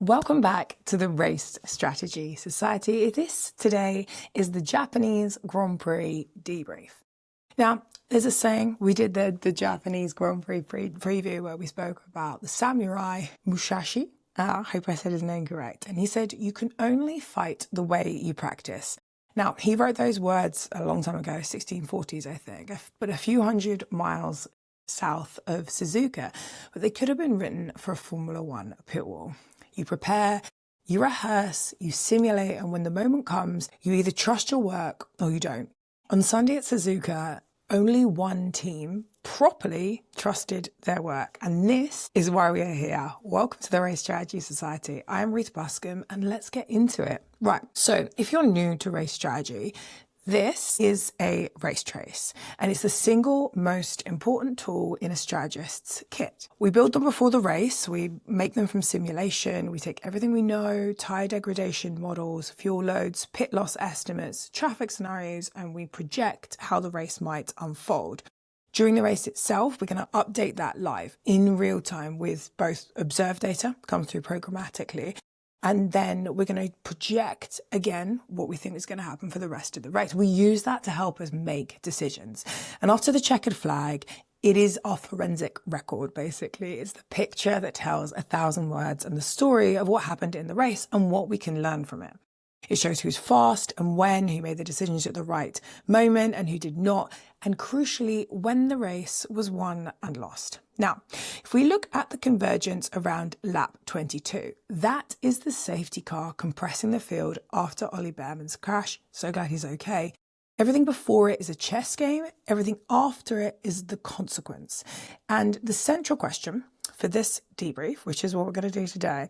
Welcome back to the Race Strategy Society. This today is the Japanese Grand Prix debrief. Now, there's a saying, we did the Japanese Grand Prix preview where we spoke about the samurai Musashi. I hope I said his name correct. And he said, you can only fight the way you practice. Now, he wrote those words a long time ago, 1640s, I think, but a few hundred miles south of Suzuka, but they could have been written for a Formula One pit wall. You prepare, you rehearse, you simulate, and when the moment comes, you either trust your work or you don't. On Sunday at Suzuka, only one team properly trusted their work, and this is why we are here. Welcome to the Race Strategy Society. I am Ruth Buscombe, and let's get into it. Right, so if you're new to race strategy, this is a race trace, and it's the single most important tool in a strategist's kit. We build them before the race, we make them from simulation, we take everything we know, tyre degradation models, fuel loads, pit loss estimates, traffic scenarios, and we project how the race might unfold. During the race itself, we're going to update that live in real time with both observed data, come through programmatically, and then we're going to project again what we think is going to happen for the rest of the race. We use that to help us make decisions. And after the checkered flag, it is our forensic record, basically. It's the picture that tells 1,000 words and the story of what happened in the race and what we can learn from it. It shows who's fast and when, who made the decisions at the right moment and who did not, and crucially, when the race was won and lost. Now, if we look at the convergence around lap 22, that is the safety car compressing the field after Ollie Behrman's crash. So glad he's okay. Everything before it is a chess game. Everything after it is the consequence. And the central question for this debrief, which is what we're going to do today,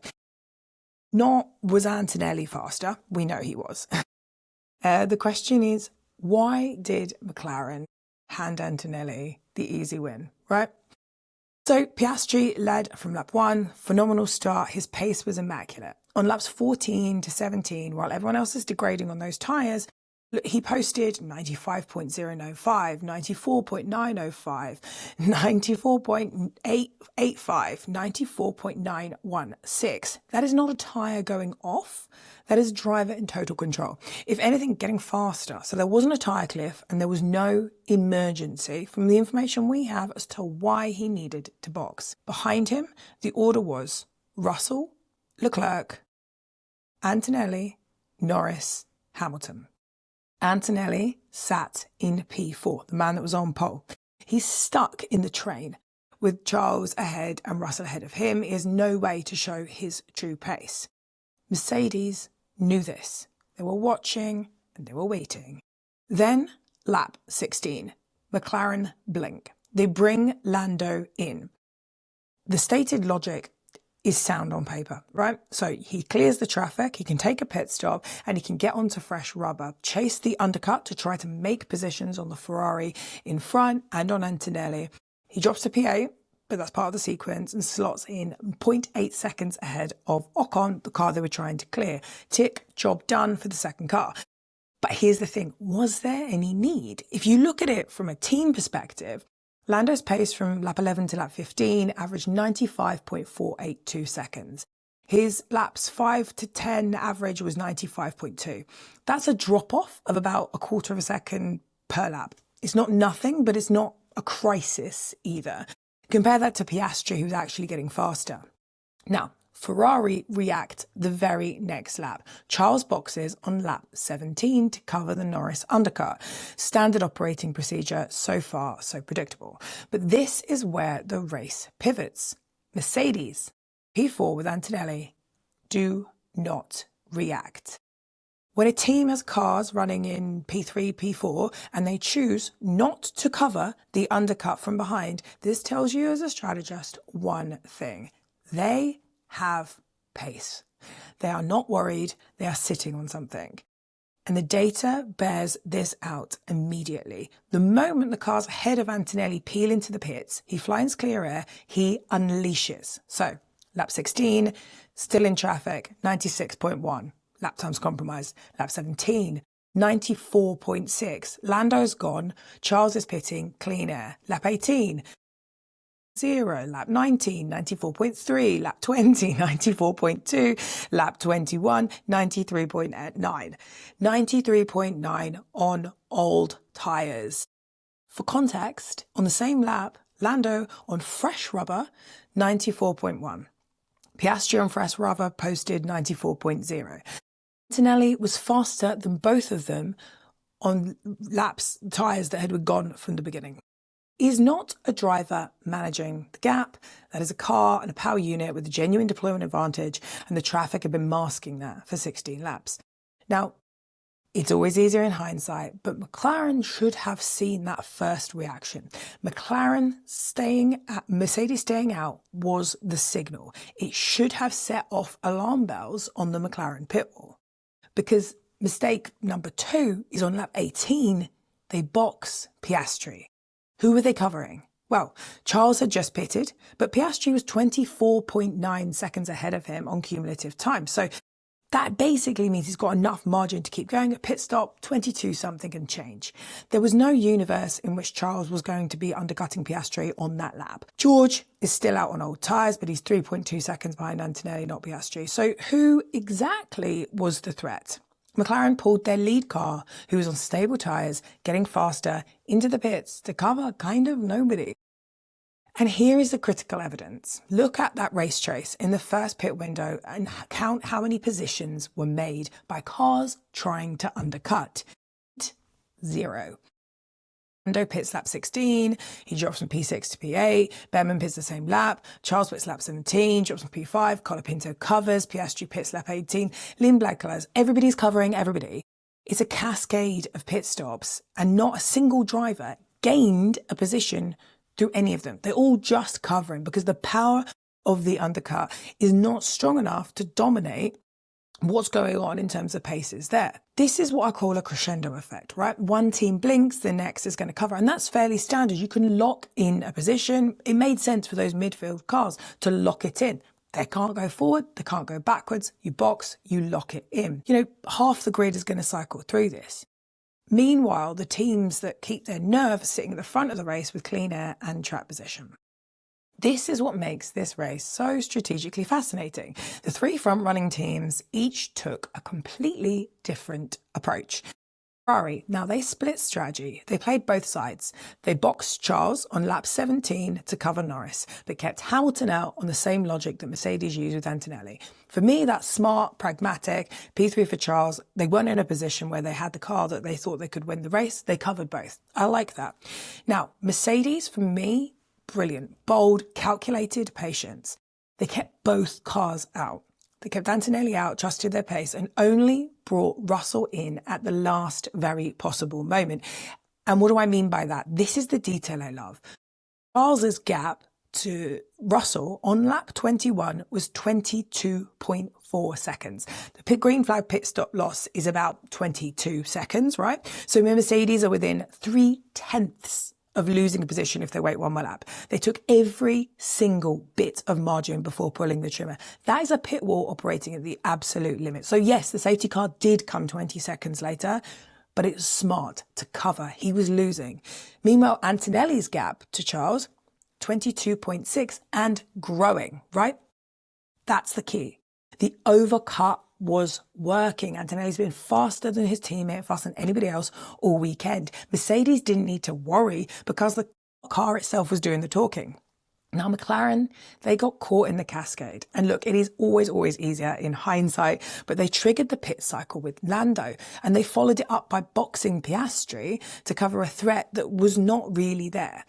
not was Antonelli faster? We know he was. The question is, why did McLaren hand Antonelli the easy win, right? So Piastri led from lap 1, phenomenal start, his pace was immaculate. On laps 14 to 17, while everyone else is degrading on those tyres, he posted 95.095, 94.905, 94.885, 94.916. That is not a tyre going off. That is driver in total control. If anything, getting faster. So there wasn't a tyre cliff and there was no emergency from the information we have as to why he needed to box. Behind him, the order was Russell, Leclerc, Antonelli, Norris, Hamilton. Antonelli sat in P4, the man that was on pole. He's stuck in the train with Charles ahead and Russell ahead of him. He has no way to show his true pace. Mercedes knew this. They were watching and they were waiting. Then, lap 16, McLaren Blink. They bring Lando in. The stated logic is sound on paper, right? So he clears the traffic, he can take a pit stop, and he can get onto fresh rubber, chase the undercut to try to make positions on the Ferrari in front and on Antonelli. He drops to P8, but that's part of the sequence, and slots in 0.8 seconds ahead of Ocon, the car they were trying to clear. Tick, job done for the second car. But here's the thing, was there any need? If you look at it from a team perspective, Lando's pace from lap 11 to lap 15 averaged 95.482 seconds. His laps 5 to 10 average was 95.2. That's a drop-off of about a quarter of a second per lap. It's not nothing, but it's not a crisis either. Compare that to Piastri, who's actually getting faster. Now, Ferrari react the very next lap. Charles boxes on lap 17 to cover the Norris undercut. Standard operating procedure, so far so predictable. But this is where the race pivots. Mercedes, P4 with Antonelli, do not react. When a team has cars running in P3, P4, and they choose not to cover the undercut from behind, this tells you as a strategist one thing. They have pace. They are not worried, they are sitting on something. And the data bears this out immediately. The moment the cars ahead of Antonelli peel into the pits, he flies clear air, he unleashes. So, lap 16, still in traffic, 96.1. Lap time's compromised. Lap 17, 94.6. Lando's gone, Charles is pitting, clean air. Lap 18, lap 19, 94.3, lap 20, 94.2, lap 21, 93.9. 93.9 on old tyres. For context, on the same lap, Lando on fresh rubber, 94.1. Piastri on fresh rubber posted 94.0. Antonelli was faster than both of them on tyres that had gone from the beginning. He's not a driver managing the gap. That is a car and a power unit with a genuine deployment advantage, and the traffic had been masking that for 16 laps. Now, it's always easier in hindsight, but McLaren should have seen that first reaction. Mercedes staying out was the signal. It should have set off alarm bells on the McLaren pit wall. Because mistake number 2 is on lap 18, they box Piastri. Who were they covering? Well, Charles had just pitted, but Piastri was 24.9 seconds ahead of him on cumulative time. So that basically means he's got enough margin to keep going at pit stop, 22 something and change. There was no universe in which Charles was going to be undercutting Piastri on that lap. George is still out on old tyres, but he's 3.2 seconds behind Antonelli, not Piastri. So who exactly was the threat? McLaren pulled their lead car, who was on stable tyres, getting faster, into the pits to cover kind of nobody. And here is the critical evidence. Look at that race trace in the first pit window and count how many positions were made by cars trying to undercut. 0. Lando pits lap 16, he drops from P6 to P8, Behrman pits the same lap, Charles pits lap 17, drops from P5, Colapinto covers, Piastri pits lap 18, Lindblad covers, everybody's covering everybody. It's a cascade of pit stops and not a single driver gained a position through any of them. They're all just covering because the power of the undercut is not strong enough to dominate what's going on in terms of paces there. This is what I call a crescendo effect, right? One team blinks, the next is going to cover. And that's fairly standard. You can lock in a position. It made sense for those midfield cars to lock it in. They can't go forward, they can't go backwards. You box, you lock it in. You know, half the grid is going to cycle through this. Meanwhile, the teams that keep their nerve are sitting at the front of the race with clean air and track position. This is what makes this race so strategically fascinating. The 3 front-running teams each took a completely different approach. Ferrari, now they split strategy. They played both sides. They boxed Charles on lap 17 to cover Norris, but kept Hamilton out on the same logic that Mercedes used with Antonelli. For me, that's smart, pragmatic. P3 for Charles. They weren't in a position where they had the car that they thought they could win the race. They covered both. I like that. Now, Mercedes, for me, brilliant, bold, calculated patience. They kept both cars out. They kept Antonelli out, trusted their pace, and only brought Russell in at the last very possible moment. And what do I mean by that? This is the detail I love. Charles's gap to Russell on lap 21 was 22.4 seconds. The green flag pit stop loss is about 22 seconds, right? So Mercedes are within 3/10 of losing a position if they wait one more lap. They took every single bit of margin before pulling the trimmer. That is a pit wall operating at the absolute limit. So yes, the safety car did come 20 seconds later, but it was smart to cover. He was losing. Meanwhile, Antonelli's gap to Charles, 22.6 and growing, right? That's the key. The overcut was working. Antonelli's been faster than his teammate, faster than anybody else all weekend. Mercedes didn't need to worry because the car itself was doing the talking. Now, McLaren, they got caught in the cascade. And look, it is always easier in hindsight, but they triggered the pit cycle with Lando and they followed it up by boxing Piastri to cover a threat that was not really there.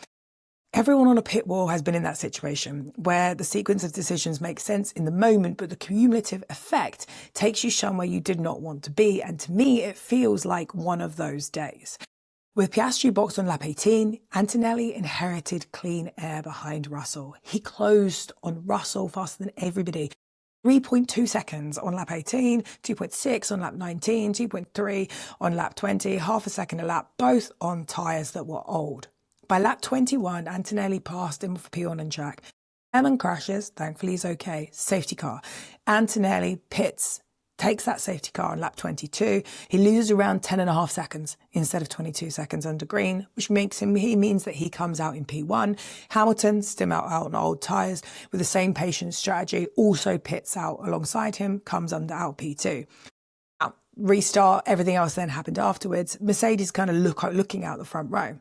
Everyone on a pit wall has been in that situation where the sequence of decisions makes sense in the moment, but the cumulative effect takes you somewhere you did not want to be. And to me, it feels like one of those days. With Piastri boxed on lap 18, Antonelli inherited clean air behind Russell. He closed on Russell faster than everybody. 3.2 seconds on lap 18, 2.6 on lap 19, 2.3 on lap 20, half a second a lap, both on tyres that were old. By lap 21, Antonelli passed him for P1 and track. Behrman crashes, thankfully he's okay, safety car. Antonelli pits takes that safety car on lap 22. He loses around 10.5 seconds instead of 22 seconds under green, which means that he comes out in P1. Hamilton, still out on old tyres with the same patience strategy, also pits out alongside him, comes under out P2. Restart, everything else then happened afterwards. Mercedes kind of looking out the front row.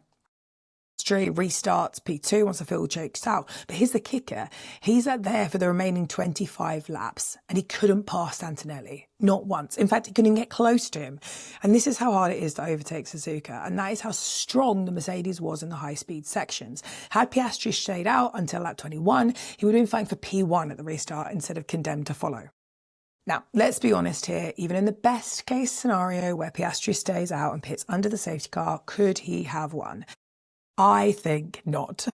Restarts P2 once the field checks out. But here's the kicker. He's there for the remaining 25 laps and he couldn't pass Antonelli. Not once. In fact, he couldn't get close to him. And this is how hard it is to overtake Suzuka. And that is how strong the Mercedes was in the high-speed sections. Had Piastri stayed out until lap 21, he would have been fighting for P1 at the restart instead of condemned to follow. Now, let's be honest here, even in the best case scenario where Piastri stays out and pits under the safety car, could he have won? I think not.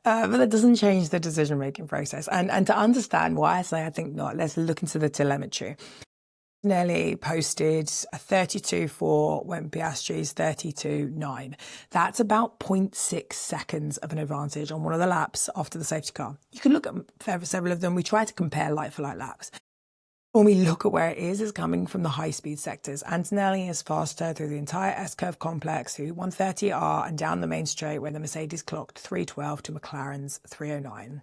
But that doesn't change the decision-making process. And to understand why I say I think not, let's look into the telemetry. Antonelli posted a 32.4 when Piastri's 32.9. That's about 0.6 seconds of an advantage on one of the laps after the safety car. You can look at several of them. We try to compare like-for-like laps. When we look at where it is, it's coming from the high-speed sectors. Antonelli is faster through the entire S-curve complex through 130R and down the main straight where the Mercedes clocked 3.12 to McLaren's 3.09.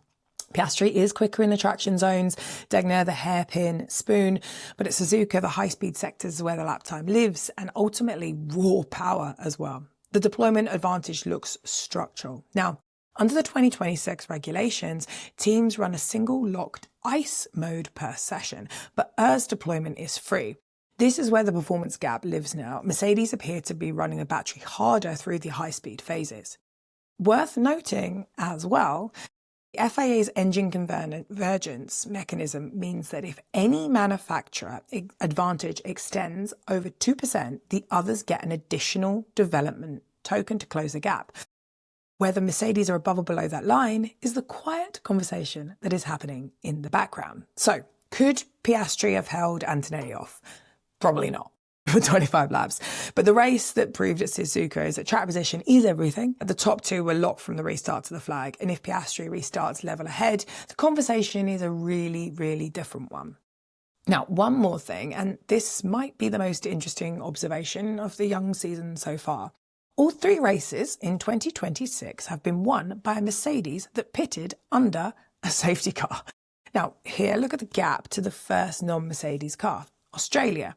Piastri is quicker in the traction zones, Degner the hairpin spoon, but at Suzuka, the high-speed sectors is where the lap time lives and ultimately raw power as well. The deployment advantage looks structural. Now, under the 2026 regulations, teams run a single locked ICE mode per session, but ERS deployment is free. This is where the performance gap lives now. Mercedes appear to be running a battery harder through the high-speed phases. Worth noting as well, the FIA's engine convergence mechanism means that if any manufacturer advantage extends over 2%, the others get an additional development token to close the gap. Whether Mercedes are above or below that line is the quiet conversation that is happening in the background. So, could Piastri have held Antonelli off? Probably not for 25 laps. But the race that proved at Suzuka is that track position is everything. The top two were locked from the restart to the flag. And if Piastri restarts level ahead, the conversation is a really, really different one. Now, one more thing, and this might be the most interesting observation of the young season so far. All three races in 2026 have been won by a Mercedes that pitted under a safety car. Now, here, look at the gap to the first non-Mercedes car. Australia,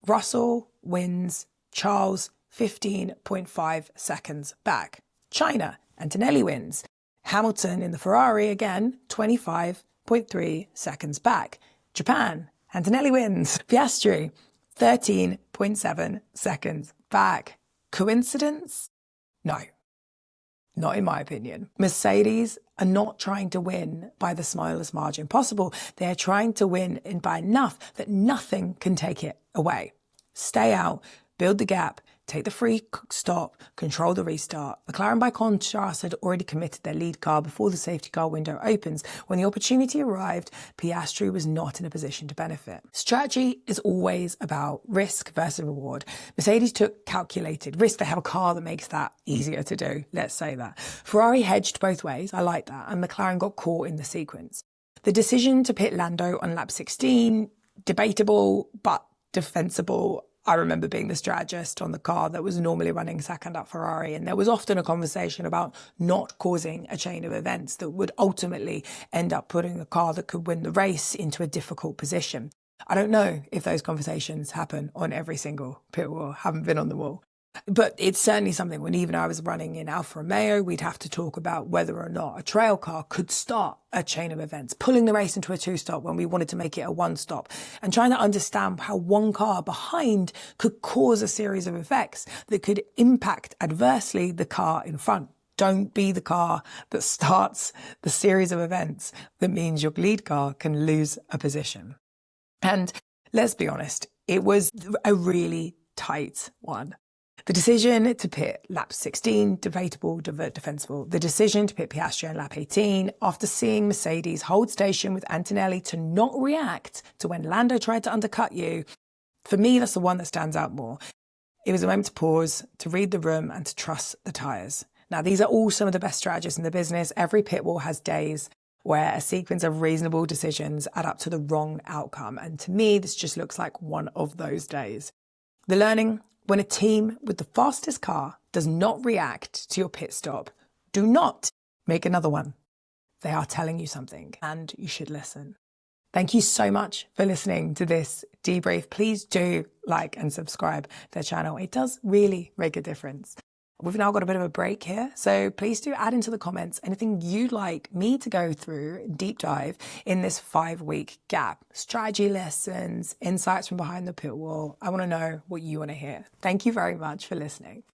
Russell wins, Charles 15.5 seconds back. China, Antonelli wins. Hamilton in the Ferrari again, 25.3 seconds back. Japan, Antonelli wins. Piastri, 13.7 seconds back. Coincidence? No, not in my opinion. Mercedes are not trying to win by the smallest margin possible. They are trying to win by enough that nothing can take it away. Stay out, build the gap, take the free stop, control the restart. McLaren, by contrast, had already committed their lead car before the safety car window opens. When the opportunity arrived, Piastri was not in a position to benefit. Strategy is always about risk versus reward. Mercedes took calculated risk. They have a car that makes that easier to do. Let's say that. Ferrari hedged both ways. I like that. And McLaren got caught in the sequence. The decision to pit Lando on lap 16, debatable, but defensible. I remember being the strategist on the car that was normally running second at Ferrari, and there was often a conversation about not causing a chain of events that would ultimately end up putting a car that could win the race into a difficult position. I don't know if those conversations happen on every single pit wall, haven't been on the wall. But it's certainly something when even I was running in Alfa Romeo, we'd have to talk about whether or not a trail car could start a chain of events, pulling the race into a two-stop when we wanted to make it a one-stop, and trying to understand how one car behind could cause a series of effects that could impact adversely the car in front. Don't be the car that starts the series of events that means your lead car can lose a position. And let's be honest, it was a really tight one. The decision to pit lap 16, debatable, defensible. The decision to pit Piastri on lap 18 after seeing Mercedes hold station with Antonelli to not react to when Lando tried to undercut you. For me, that's the one that stands out more. It was a moment to pause, to read the room and to trust the tyres. Now, these are all some of the best strategists in the business. Every pit wall has days where a sequence of reasonable decisions add up to the wrong outcome. And to me, this just looks like one of those days. The learning: when a team with the fastest car does not react to your pit stop, do not make another one. They are telling you something and you should listen. Thank you so much for listening to this debrief. Please do like and subscribe to the channel. It does really make a difference. We've now got a bit of a break here, so please do add into the comments anything you'd like me to go through, deep dive in this 5-week gap. Strategy lessons, insights from behind the pit wall. I want to know what you want to hear. Thank you very much for listening.